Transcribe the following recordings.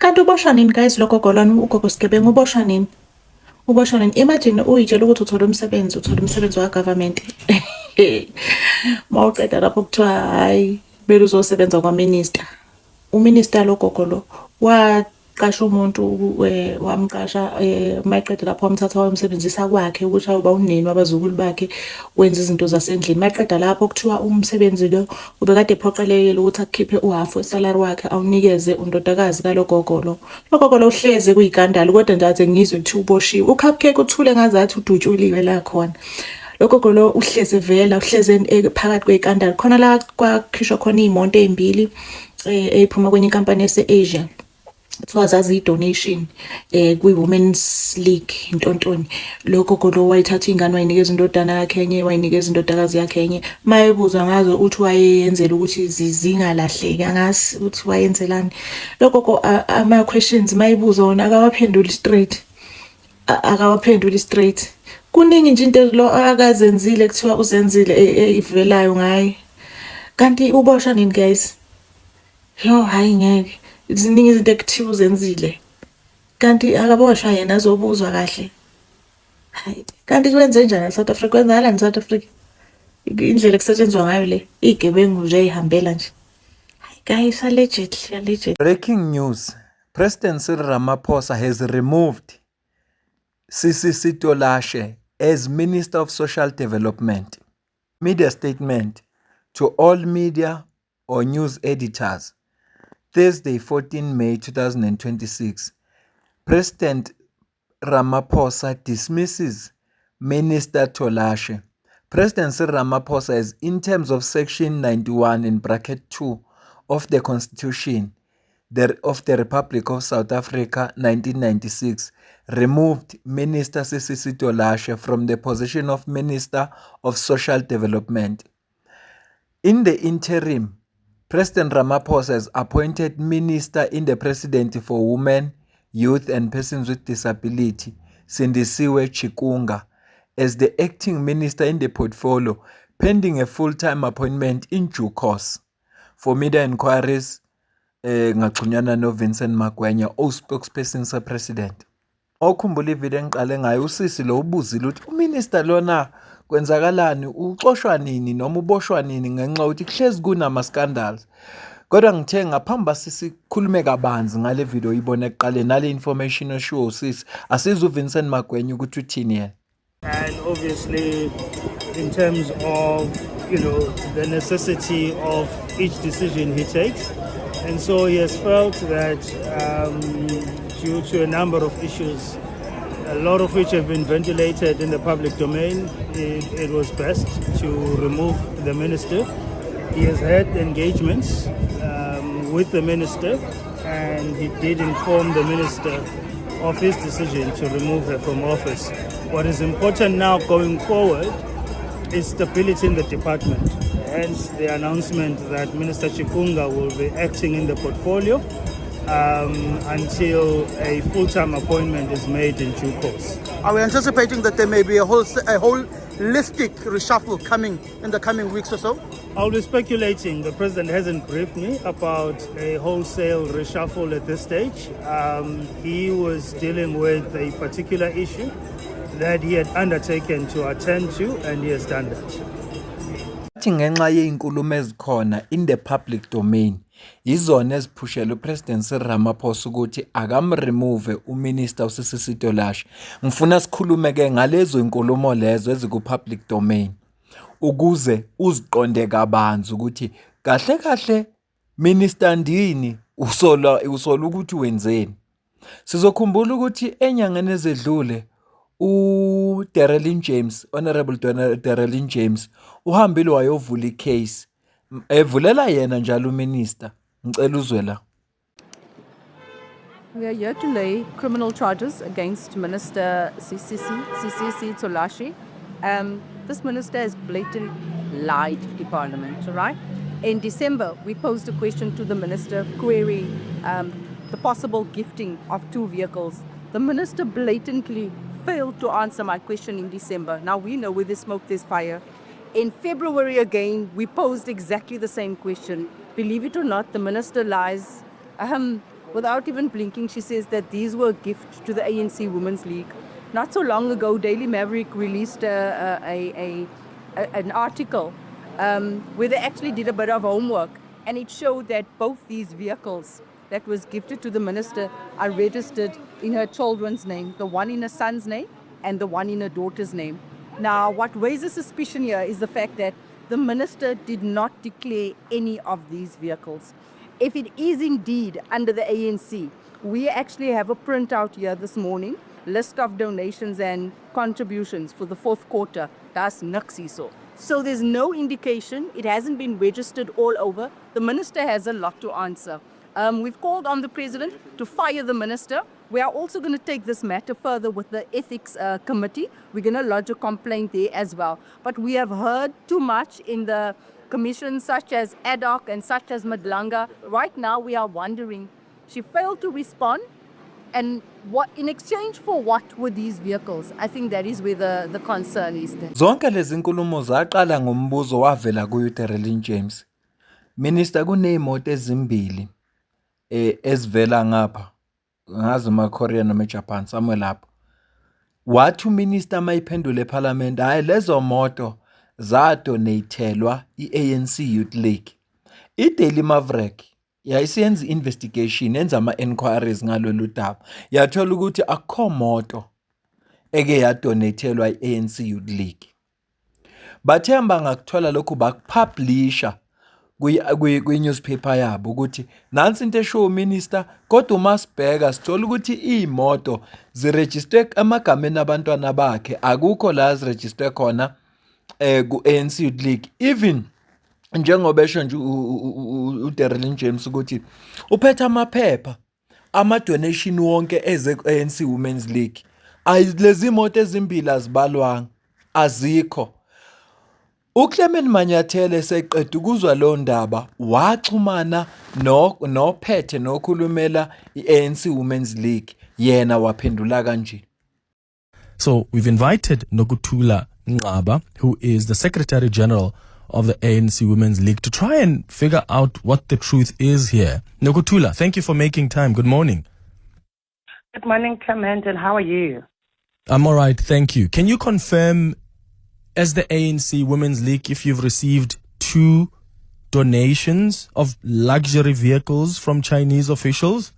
Kanti uboshwa nini guys lo gogo lwami ugogo Sigebengu uboshwa nini? Uboshwa nini? Imagine uyitshela ukuthi uthola umsebenzi wa-government. Mawuqeda lapho kuthiwa hhayi kumele uzosebenza kwa-minister. Uminister lo gogo lo waqasha umuntu wamqasha mayeqeda lapho wamthatha wayomsebenzisa kwakhe ukuthi ayoba unini wabazukulu bakhe wenza izinto zasendlini. Mayeqeda lapho kuthiwa umsebenzi lo ubekade ephoqelekile ukuthi akukhiphe uhafu wesalari wakhe awunikeze undodakazi kalo gogo lo. Lo gogo lo uhleze kuyigandalo kodwa nje aze ngizwe kuthiwa uboshiwe. Ucupcake uthule ngazathi udutshuliwe la khona. Lo gogo lo uhleze vela uhleze phakathi kwey'kandalo khona la kwakhishwa khona iy'monto ey'mbili ey'phuma kwenye inkampani yase-Asia. Kuthiwa zaziyi-donation kwi-Women's League intontoni. Lo gogo lo wayithatha iy'ngane wayinikeza indodana yakhe enye, wayinikeza indodakazi yakhe enye. Mayebuzwa ngazo uthi wayeyenzela ukuthi zingalahleki, angazi ukuthi wayenzelani. Lo gogo ama-questions mayebuzwa wona akawaphenduli straight. Akawaphenduli straight. Kuningi nje into lo akazenzile kuthiwa uzenzile ey'velayo ngaye. Kanti uboshwa nini guys? Yo, hhayi ngeke. Ziningi izinto ekuthiwa uzenzile. Kanti akaboshwa yena azobuzwa kahle. Hayi, kanti kwenze njani e-South Africa? Kwenzakalani e-South Africa? Indlela ekusetshenzwa ngayo le, iy'gebengu nje ey'hambela nje. Hayi guys, allegedly. Breaking news. President Cyril Ramaphosa has removed CCC Tolashe as Minister of Social Development. Media statement to all media or news editors. Thursday, 14 May 2026. President Ramaphosa dismisses Minister Tolashe. President Cyril Ramaphosa has, in terms of Section 91 in bracket 2 of the Constitution of the Republic of South Africa 1996, removed Minister CCC Tolashe from the position of Minister of Social Development. In the interim, President Ramaphosa has appointed Minister in the Presidency for Women, Youth and Persons with Disability, Sindisiwe Chikunga, as the acting minister in the portfolio, pending a full-time appointment in due course. For media inquiries, ngaxhunyana no Vincent Magwenya, spokesperson se-president. Okhumbula ivideo engiqale ngayo usisi lo ubuzile ukuthi uminister lona kwenzakalani, uxoshwa nini noma uboshwa nini ngenxa ukuthi kuhlezi kunama-scandals. Kodwa ngithe ngaphambi sisikhulume kabanzi ngale video uyibone ekuqaleni nale information eshiwo usisi, asizwe uVincent Magwenya ukuthi uthini yena. And obviously in terms of the necessity of each decision he takes, and so he has felt that due to a number of issues, a lot of which have been ventilated in the public domain, it was best to remove the minister. He has had engagements with the minister, and he did inform the minister of his decision to remove her from office. What is important now going forward is stability in the department. Hence the announcement that Minister Chikunga will be acting in the portfolio until a full-time appointment is made in due course. Are we anticipating that there may be a holistic reshuffle coming in the coming weeks or so? I'll be speculating. The president hasn't briefed me about a wholesale reshuffle at this stage. He was dealing with a particular issue that he had undertaken to attend to, and he has done that. Ngenxa yey'nkulumo ezikhona in the public domain izona eziphushela uPresident Cyril Ramaphosa ukuthi akamremove uMinister uCCC Tolashe. Ngifuna sikhulume ke ngalezo inkulumo lezo eziku-public domain ukuze uziqonde kabanzi ukuthi kahle kahle Minister ndini usola ukuthi wenzeni. Sizokhumbula ukuthi enyangeni ezedlule Darrell James, Honorable Darrell James, uhambile wayovula icase. Evulela yena njalo uminister. Ngicela uzwe la. We are here to lay criminal charges against Minister CCC Tolashe. This minister has blatantly lied to Parliament, right? In December, we posed a question to the minister querying the possible gifting of 2 vehicles. The minister blatantly failed to answer my question in December. Now we know where there's smoke, there's fire. In February again, we posed exactly the same question. Believe it or not, the minister lies without even blinking, she says that these were a gift to the ANC Women's League. Not so long ago, Daily Maverick released an article where they actually did a bit of homework, and it showed that both these vehicles that was gifted to the minister are registered in her children's name, the one in her son's name and the one in her daughter's name. Now, what raises suspicion here is the fact that the minister did not declare any of these vehicles. If it is indeed under the ANC, we actually have a printout here this morning, list of donations and contributions for the fourth quarter. That's Naxiso. So there's no indication. It hasn't been registered all over. The minister has a lot to answer. We've called on the president to fire the minister. We are also going to take this matter further with the ethics committee. We're going to lodge a complaint there as well. But we have heard too much in the commissions such as ADOC and such as Madlanga. Right now we are wondering, she failed to respond. And what in exchange for what were these vehicles? I think that is where the concern is there. Zonke lezi nkulumo zaqala ngombuzo wavela kuDarlene James. Minister, kuneyimoto ezimbili ezivela ngapha. Ngazi maKorea noma eJapan somewhere lapho. Wathi uminister mayiphendule eParliament, hayi lezo moto zadonatelwa iANC Youth League. iDaily Maverick yayisiyenza investigation, yenza ama-inquiries ngalolu daba. Yathola ukuthi akukho moto eke yadonatelwa iANC Youth League. Bathemba ngakuthola lokhu bakupublisha kwi-newspaper yabo ukuthi nansi into esho uminister, kodwa uma sibheka sithola ukuthi iy'moto ziregister emagameni abantwana bakhe, akukho la ziregister khona ku-ANC Youth League. Even njengoba esho nje uDarlene James ukuthi uphethe amaphepha ama-donation wonke eze ku-ANC Women's League. Lezi moto ezimbili azibalwanga, azikho. uClement Manyathele seqeda ukuzwa lo ndaba waxhumana nophethe nokhulumela iANC Women's League, yena waphendula kanje. So we've invited Nokuthula Nqaba, who is the Secretary General of the ANC Women's League, to try and figure out what the truth is here. Nokuthula, thank you for making time. Good morning. Good morning, Clement, and how are you? I'm all right, thank you. Can you confirm, as the ANC Women's League, if you've received 2 donations of luxury vehicles from Chinese officials?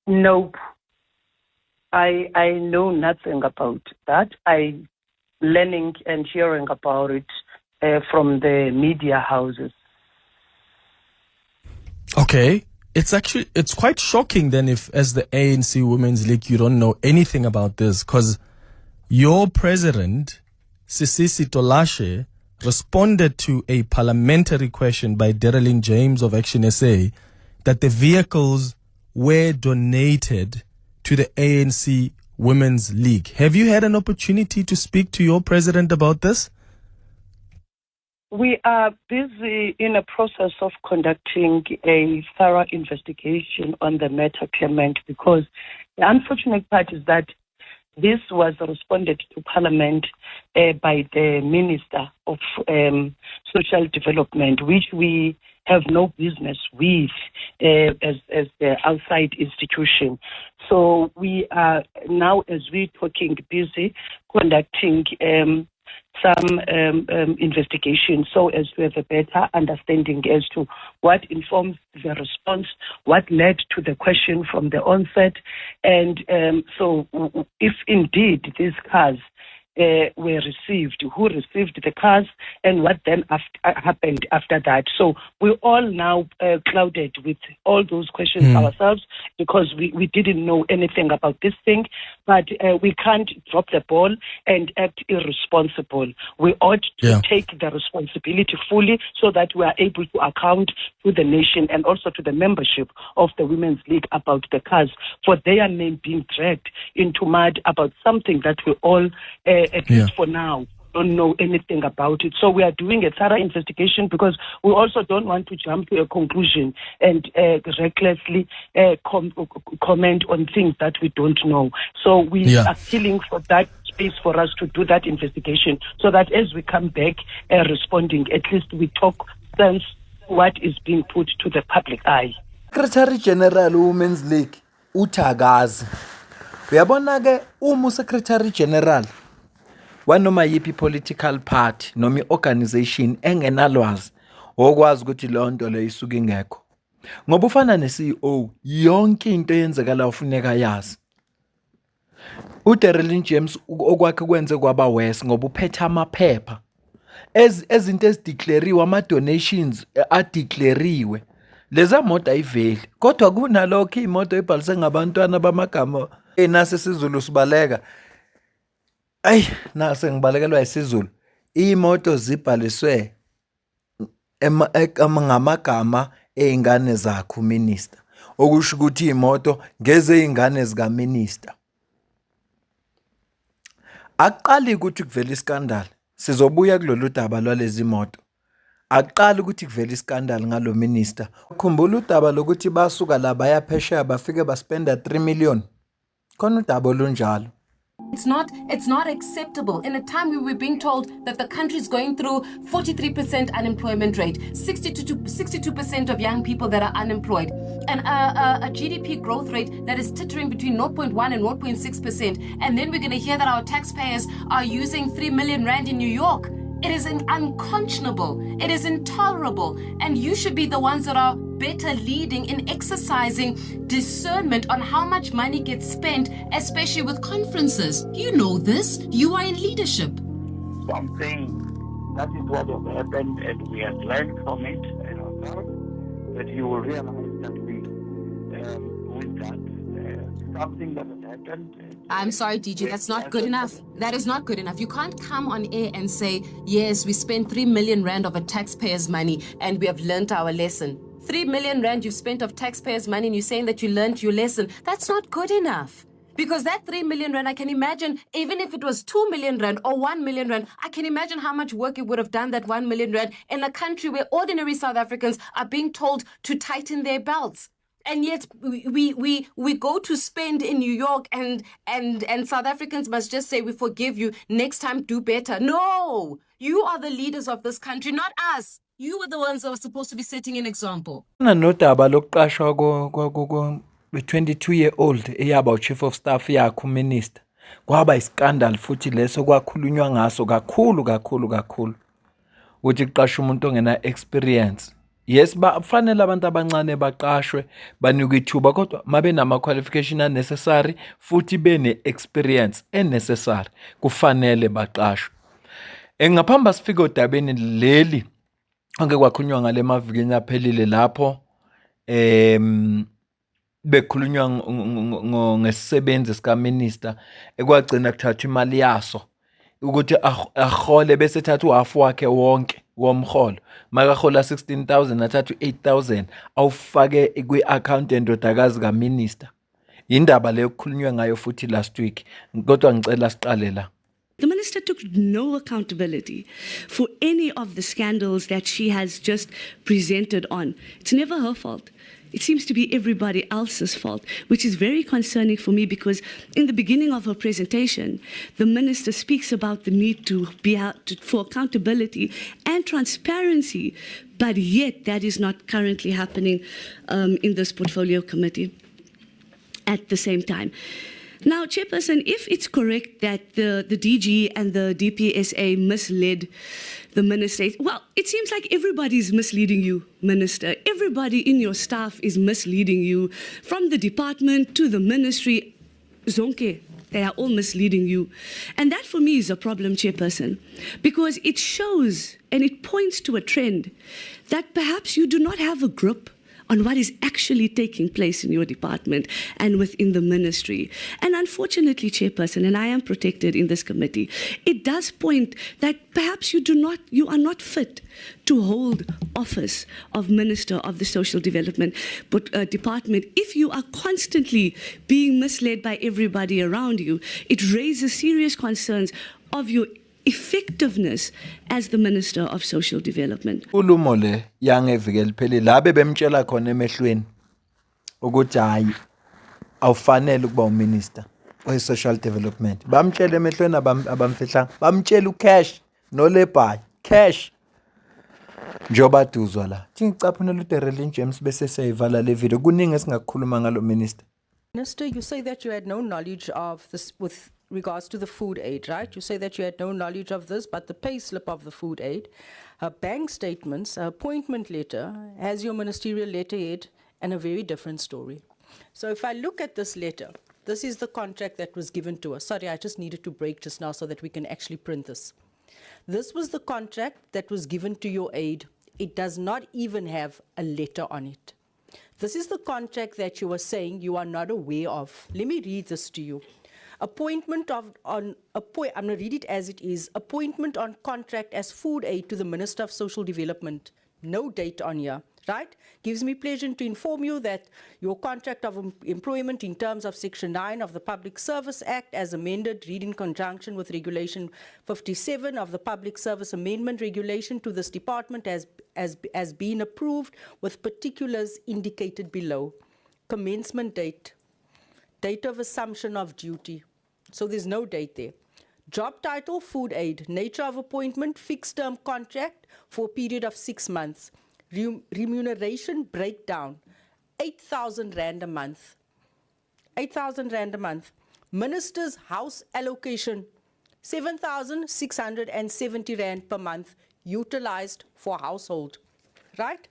Nope. I know nothing about that. I'm learning and hearing about it from the media houses. Okay. It's quite shocking then if, as the ANC Women's League, you don't know anything about this, because your president, Sisisi Tolashe, responded to a parliamentary question by Darlene James of Action SA that the vehicles were donated to the ANC Women's League. Have you had an opportunity to speak to your president about this? We are busy in a process of conducting a thorough investigation on the matter, Clement, because the unfortunate part is that this was responded to Parliament by the Minister of Social Development, which we have no business with as the outside institution. So we are now, as we're talking, busy conducting some investigation so as to have a better understanding as to what informs the response, what led to the question from the onset, and so if indeed these cars were received, who received the cars, and what then happened after that. So we're all now clouded with all those questions ourselves, because we didn't know anything about this thing, but we can't drop the ball and act irresponsible. We ought to take the responsibility fully so that we are able to account to the nation and also to the membership of the Women's League about the cars, for their name being dragged into mud about something that we all at least for now don't know anything about it. So we are doing a thorough investigation, because we also don't want to jump to a conclusion and recklessly comment on things that we don't know. So we are killing for that space for us to do that investigation, so that as we come back responding, at least we talk sense what is being put to the public eye. Secretary General Women's League uThakazi. Uyabona ke uma uSecretary General wanoma yipi political party noma iorganization engenalwazi okwazi ukuthi lo nto le isuka ingekho. Ngoba ufana ne-CEO yonke into eyenzekala ufuneka yazi. uDarrell James okwakhe kwenze kwaba worse ngoba uphethe amaphepha ezinto ezideclariwe ama-donations adeclariwe. Leza moto ayiveli kodwa kunalokho imoto ebhalise ngabantwana bamagama nase isiZulu sibaleka. Ayi nase ngibalekelwa isiZulu. Imoto zibhaliswe ngamagama ey'ngane zakho minister. Okusho ukuthi imoto ngeze ingane zika minister. Aqali ukuthi kuvela iskandal. Sizobuya kulolu daba lwalezi moto. Aqala ukuthi kuvela iskandal ngalo minister. Khumbula udaba lokuthi basuka la baya phesheya bafike baspenda 3 million. Khona udaba olunjalo. It's not acceptable. In a time where we're being told that the country is going through 43% unemployment rate, 62% of young people that are unemployed, and a GDP growth rate that is tittering between 0.1 and 0.6%. And then we're going to hear that our taxpayers are using 3 million rand in New York. It is unconscionable. It is intolerable. And you should be the ones that are better leading in exercising discernment on how much money gets spent, especially with conferences. You know this. You are in leadership. So I'm saying that is what has happened, and we have learned from it, and ourselves, that you will realize that with that, something that has happened. I'm sorry, DG, that's not good enough. That is not good enough. You can't come on air and say, yes, we spent 3 million rand of a taxpayer's money and we have learnt our lesson. 3 million rand you've spent of taxpayers' money and you're saying that you learnt your lesson. That's not good enough. Because that 3 million rand, I can imagine, even if it was 2 million rand or 1 million rand, I can imagine how much work it would have done, that 1 million rand, in a country where ordinary South Africans are being told to tighten their belts. And yet we go to spend in New York and South Africans must just say, we forgive you, next time do better. No, you are the leaders of this country, not us. You were the ones that were supposed to be setting an example. Nodaba lokuqashwa kwe-22-year-old eyaba chief of staff yakho minister. Kwaba iskandal futhi leso kwakhulunywa ngaso kakhulu. Ukuthi kuqasha umuntu ongena experience. Yes, fanele abantu abancane baqashwe banikwe ithuba kodwa mabe nama qualification necessary futhi bene experience necessary kufanele baqashwe. Ngaphambi sifike odabeni leli onke kwakhulunywa ngale mavikini aphelile lapho bekhulunywa ngesisebenzi sika minister ekwagcina kuthathwa imali yaso ukuthi ahole bese thatha uhalf wakhe wonke womholo makahola 16,000 athathu 8,000 awufake kwi-account endodakazi kaminister. Indaba leyo kukhulunywe ngayo futhi last week kodwa ngicela siqale la. The minister took no accountability for any of the scandals that she has just presented on. It's never her fault. It seems to be everybody else's fault, which is very concerning for me because in the beginning of her presentation, the minister speaks about the need for accountability and transparency, but yet that is not currently happening in this portfolio committee at the same time. Now, Chairperson, if it's correct that the DG and the DPSA misled the minister, well, it seems like everybody's misleading you, Minister. Everybody in your staff is misleading you, from the department to the ministry. Zonke, they are all misleading you. And that for me is a problem, Chairperson, because it shows and it points to a trend that perhaps you do not have a grip on what is actually taking place in your department and within the ministry. And unfortunately, Chairperson, and I am protected in this committee, it does point that perhaps you are not fit to hold office of Minister of the Social Development Department. If you are constantly being misled by everybody around you, it raises serious concerns of your effectiveness as the Minister of Social Development. Ulumo le yangevike lipheli labe bemtshela khona emehlweni ukuthi hayi awufanele ukuba uminister we social development. Bamtshela emehlweni abamfihlanga, bamtshela ucash no lebhayi cash. njengoba duzwa la ngicaphunela uDerelin James bese siyayivala le video kuningi esingakukhuluma ngalo minister. Minister, you say that you had no knowledge of this with regards to the food aid, right? You say that you had no knowledge of this, but the pay slip of the food aid, her bank statements, her appointment letter has your ministerial letterhead and a very different story. So if I look at this letter, this is the contract that was given to us. Sorry, I just needed to break just now so that we can actually print this. This was the contract that was given to your aide. It does not even have a letter on it. This is the contract that you were saying you are not aware of. Let me read this to you. Appointment I'm going to read it as it is. Appointment on contract as food aid to the Minister of Social Development. No date on here, right? Gives me pleasure to inform you that your contract of employment in terms of Section 9 of the Public Service Act as amended, read in conjunction with Regulation 57 of the Public Service Amendment Regulation to this department as been approved with particulars indicated below. Commencement date, date of assumption of duty. So there's no date there. Job title, food aid. Nature of appointment, fixed term contract for a period of 6 months. Remuneration breakdown, 8,000 Rand a month. 8,000 Rand a month. Minister's house allocation, 7,670 Rand per month utilized for household, right?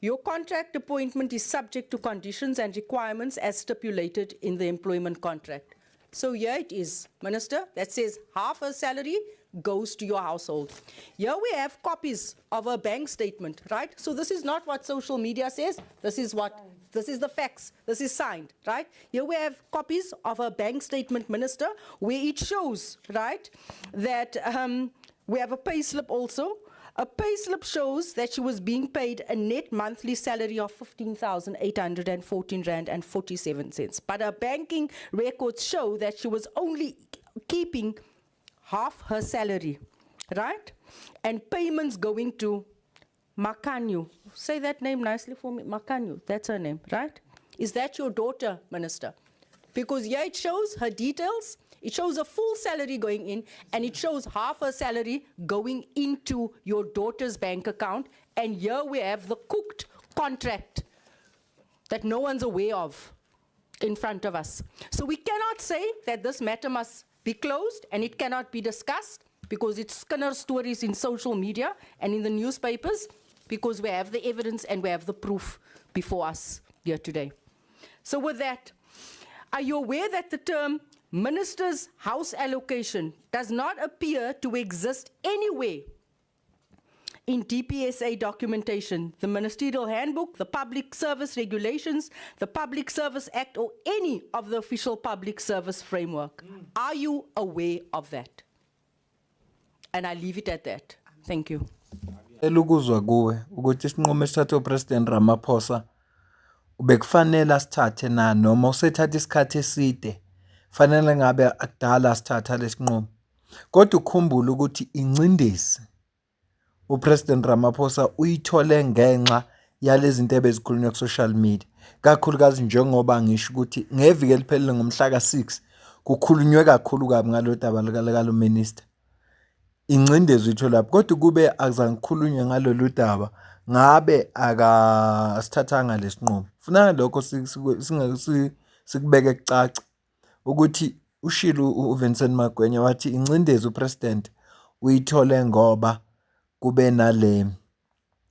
Your contract appointment is subject to conditions and requirements as stipulated in the employment contract. So here it is, Minister, that says half her salary goes to your household. Here we have copies of her bank statement, right? So this is not what social media says. This is the facts. This is signed, right? Here we have copies of her bank statement, Minister, where it shows, right, that we have a pay slip also. A pay slip shows that she was being paid a net monthly salary of 15,814 Rand and 47 cents. But her banking records show that she was only keeping half her salary, right? And payments going to Makanyu. Say that name nicely for me. Makanyu, that's her name, right? Is that your daughter, Minister? Because here it shows her details. It shows a full salary going in, and it shows half her salary going into your daughter's bank account. And here we have the cooked contract that no one's aware of in front of us. So we cannot say that this matter must be closed and it cannot be discussed because it's Skinner stories in social media and in the newspapers, because we have the evidence and we have the proof before us here today. So with that, are you aware that the term minister's house allocation does not appear to exist anywhere in DPSA documentation, the Ministerial Handbook, the Public Service Regulations, the Public Service Act, or any of the official public service framework? Are you aware of that? And I leave it at that. Thank you. Elukuzwa kuwe ukuthi isinqumo esithathwe uPresident Ramaphosa ubekufanele asithathe na noma usethatha isikhathi eside fanele ngabe akudala asithatha lesinqumo. Kodwa ukukhumbula ukuthi incindezi uPresident Ramaphosa uyithole ngenxa yalezi zinto ebezikhulunywa ku social media, kakhulukazi njengoba ngisho ukuthi ngeviki eliphelele ngomhla ka6 kukhulunywe kakhulu kabi ngalo daba lika minister. Incindezi uyithola lapho, kodwa kube akuzangikhulunywe ngalolu daba ngabe akasithathanga lesinqumo. Funa lokho sikubeke kucaca ukuthi ushilo uVincent Magwenya wathi incindezi uPresident uyithole ngoba kube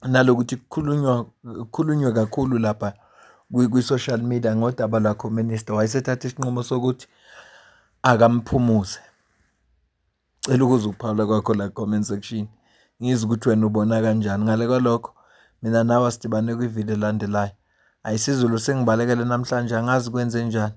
nalokuthi kukhulunywe kakhulu lapha kwi-social media ngodaba lakho minister wayesethatha isinqumo sokuthi akamphumuze. Cela ukuze ukuphawula kwakho la comment section ngizwe ukuthi wena ubona kanjani ngale kwalokho. Mina nawe sidibane kwivideo elandelayo. Ayisizulu sengibalekele namhlanje, angazi kwenze njani.